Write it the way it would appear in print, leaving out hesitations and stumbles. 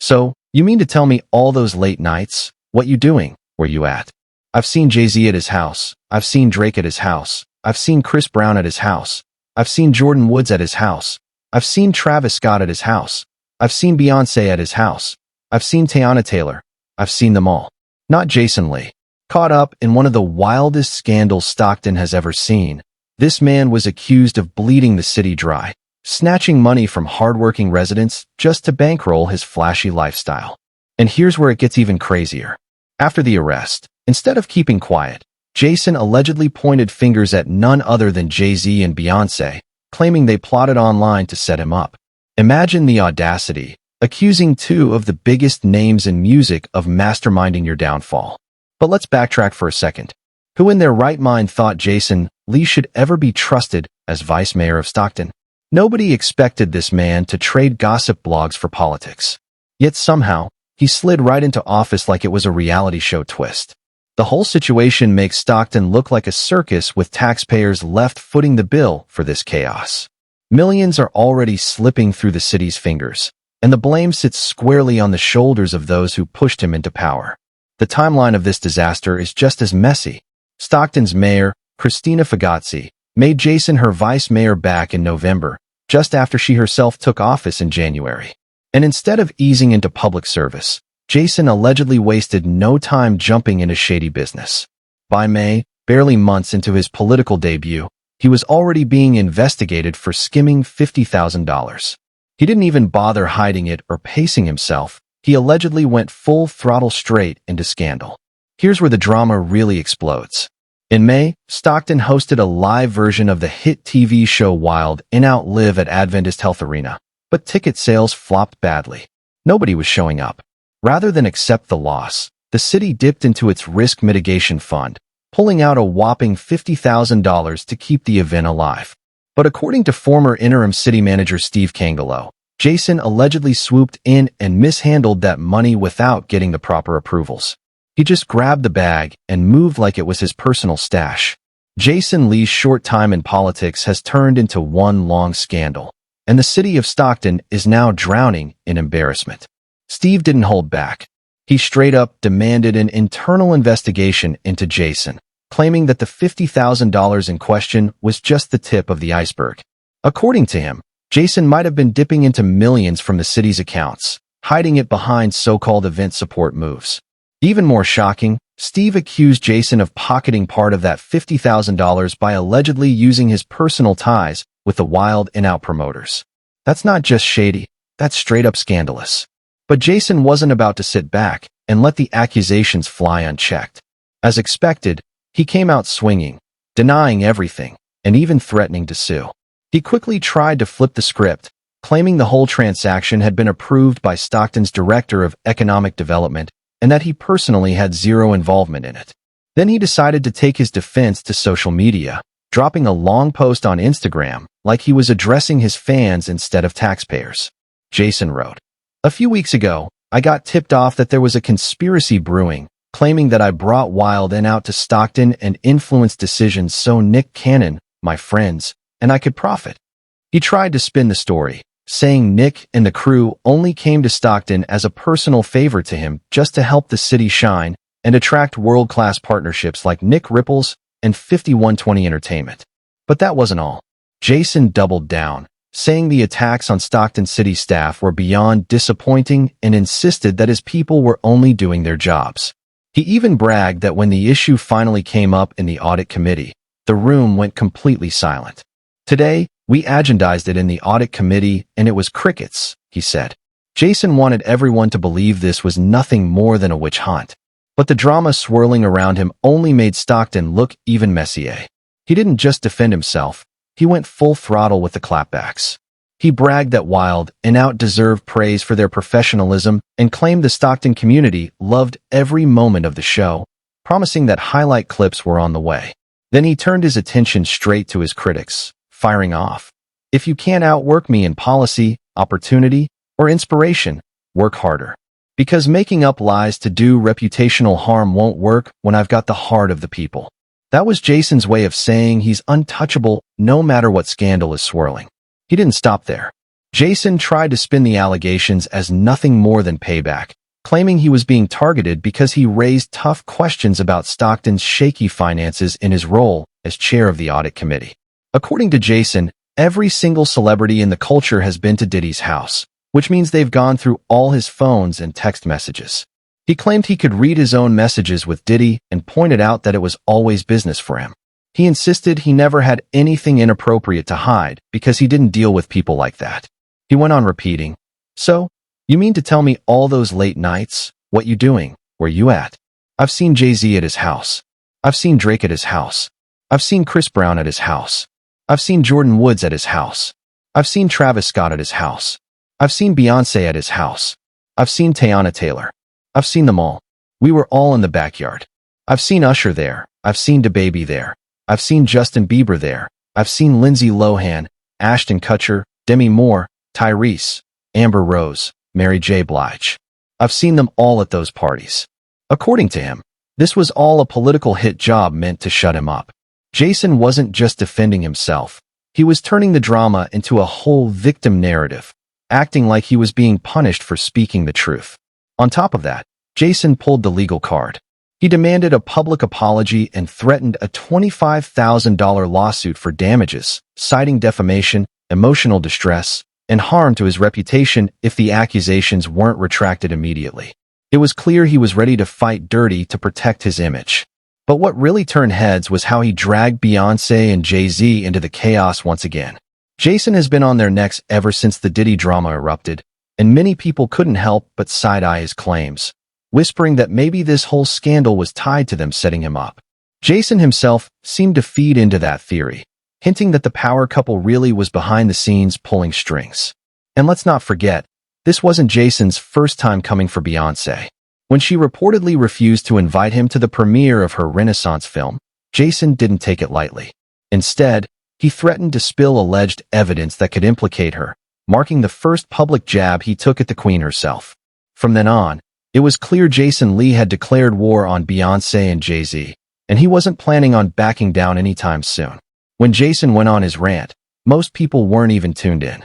So, you mean to tell me all those late nights? What you doing? Where you at? I've seen Jay-Z at his house. I've seen Drake at his house. I've seen Chris Brown at his house. I've seen Jordan Woods at his house. I've seen Travis Scott at his house. I've seen Beyoncé at his house. I've seen Tiana Taylor. I've seen them all. Not Jason Lee. Caught up in one of the wildest scandals Stockton has ever seen, this man was accused of bleeding the city dry, snatching money from hardworking residents just to bankroll his flashy lifestyle. And here's where it gets even crazier. After the arrest, instead of keeping quiet, Jason allegedly pointed fingers at none other than Jay-Z and Beyoncé, claiming they plotted online to set him up. Imagine the audacity, accusing two of the biggest names in music of masterminding your downfall. But let's backtrack for a second. Who in their right mind thought Jason Lee should ever be trusted as vice mayor of Stockton? Nobody expected this man to trade gossip blogs for politics. Yet somehow, he slid right into office like it was a reality show twist. The whole situation makes Stockton look like a circus with taxpayers left footing the bill for this chaos. Millions are already slipping through the city's fingers, and the blame sits squarely on the shoulders of those who pushed him into power. The timeline of this disaster is just as messy. Stockton's mayor, Christina Fagazzi, made Jason her vice mayor back in November, just after she herself took office in January. And instead of easing into public service, Jason allegedly wasted no time jumping into shady business. By May, barely months into his political debut, he was already being investigated for skimming $50,000. He didn't even bother hiding it or pacing himself. He allegedly went full throttle straight into scandal. Here's where the drama really explodes. In May, Stockton hosted a live version of the hit TV show Wild and Out Live at Adventist Health Arena, but ticket sales flopped badly. Nobody was showing up. Rather than accept the loss, the city dipped into its risk mitigation fund, pulling out a whopping $50,000 to keep the event alive. But according to former interim city manager Steve Cangelo, Jason allegedly swooped in and mishandled that money without getting the proper approvals. He just grabbed the bag and moved like it was his personal stash. Jason Lee's short time in politics has turned into one long scandal, and the city of Stockton is now drowning in embarrassment. Steve didn't hold back. He straight up demanded an internal investigation into Jason, claiming that the $50,000 in question was just the tip of the iceberg. According to him, Jason might have been dipping into millions from the city's accounts, hiding it behind so-called event support moves. Even more shocking, Steve accused Jason of pocketing part of that $50,000 by allegedly using his personal ties with the Wild and Out promoters. That's not just shady, that's straight up scandalous. But Jason wasn't about to sit back and let the accusations fly unchecked. As expected, he came out swinging, denying everything, and even threatening to sue. He quickly tried to flip the script, claiming the whole transaction had been approved by Stockton's Director of Economic Development and that he personally had zero involvement in it. Then he decided to take his defense to social media, dropping a long post on Instagram like he was addressing his fans instead of taxpayers. Jason wrote, "A few weeks ago, I got tipped off that there was a conspiracy brewing, claiming that I brought Wild and Out to Stockton and influenced decisions so Nick Cannon, my friends, and I could profit." He tried to spin the story, saying Nick and the crew only came to Stockton as a personal favor to him just to help the city shine and attract world-class partnerships like Nick Ripples and 5120 Entertainment. But that wasn't all. Jason doubled down, saying the attacks on Stockton city staff were beyond disappointing and insisted that his people were only doing their jobs. He even bragged that when the issue finally came up in the audit committee, the room went completely silent. "Today, we agendized it in the audit committee and it was crickets," he said. Jason wanted everyone to believe this was nothing more than a witch hunt. But the drama swirling around him only made Stockton look even messier. He didn't just defend himself, he went full throttle with the clapbacks. He bragged that Wild and Out deserved praise for their professionalism and claimed the Stockton community loved every moment of the show, promising that highlight clips were on the way. Then he turned his attention straight to his critics, firing off. "If you can't outwork me in policy, opportunity, or inspiration, work harder. Because making up lies to do reputational harm won't work when I've got the heart of the people." That was Jason's way of saying he's untouchable no matter what scandal is swirling. He didn't stop there. Jason tried to spin the allegations as nothing more than payback, claiming he was being targeted because he raised tough questions about Stockton's shaky finances in his role as chair of the audit committee. According to Jason, every single celebrity in the culture has been to Diddy's house, which means they've gone through all his phones and text messages. He claimed he could read his own messages with Diddy and pointed out that it was always business for him. He insisted he never had anything inappropriate to hide because he didn't deal with people like that. He went on repeating, "So, you mean to tell me all those late nights? What you doing? Where you at? I've seen Jay-Z at his house. I've seen Drake at his house. I've seen Chris Brown at his house. I've seen Jordan Woods at his house. I've seen Travis Scott at his house. I've seen Beyoncé at his house. I've seen Teyana Taylor. I've seen them all. We were all in the backyard. I've seen Usher there. I've seen DaBaby there. I've seen Justin Bieber there. I've seen Lindsay Lohan, Ashton Kutcher, Demi Moore, Tyrese, Amber Rose, Mary J. Blige. I've seen them all at those parties." According to him, this was all a political hit job meant to shut him up. Jason wasn't just defending himself. He was turning the drama into a whole victim narrative, acting like he was being punished for speaking the truth. On top of that, Jason pulled the legal card. He demanded a public apology and threatened a $25,000 lawsuit for damages, citing defamation, emotional distress, and harm to his reputation if the accusations weren't retracted immediately. It was clear he was ready to fight dirty to protect his image. But what really turned heads was how he dragged Beyoncé and Jay-Z into the chaos once again. Jason has been on their necks ever since the Diddy drama erupted, and many people couldn't help but side-eye his claims, whispering that maybe this whole scandal was tied to them setting him up. Jason himself seemed to feed into that theory, hinting that the power couple really was behind the scenes pulling strings. And let's not forget, this wasn't Jason's first time coming for Beyoncé. When she reportedly refused to invite him to the premiere of her Renaissance film, Jason didn't take it lightly. Instead, he threatened to spill alleged evidence that could implicate her, marking the first public jab he took at the Queen herself. From then on, it was clear Jason Lee had declared war on Beyoncé and Jay-Z, and he wasn't planning on backing down anytime soon. When Jason went on his rant, most people weren't even tuned in.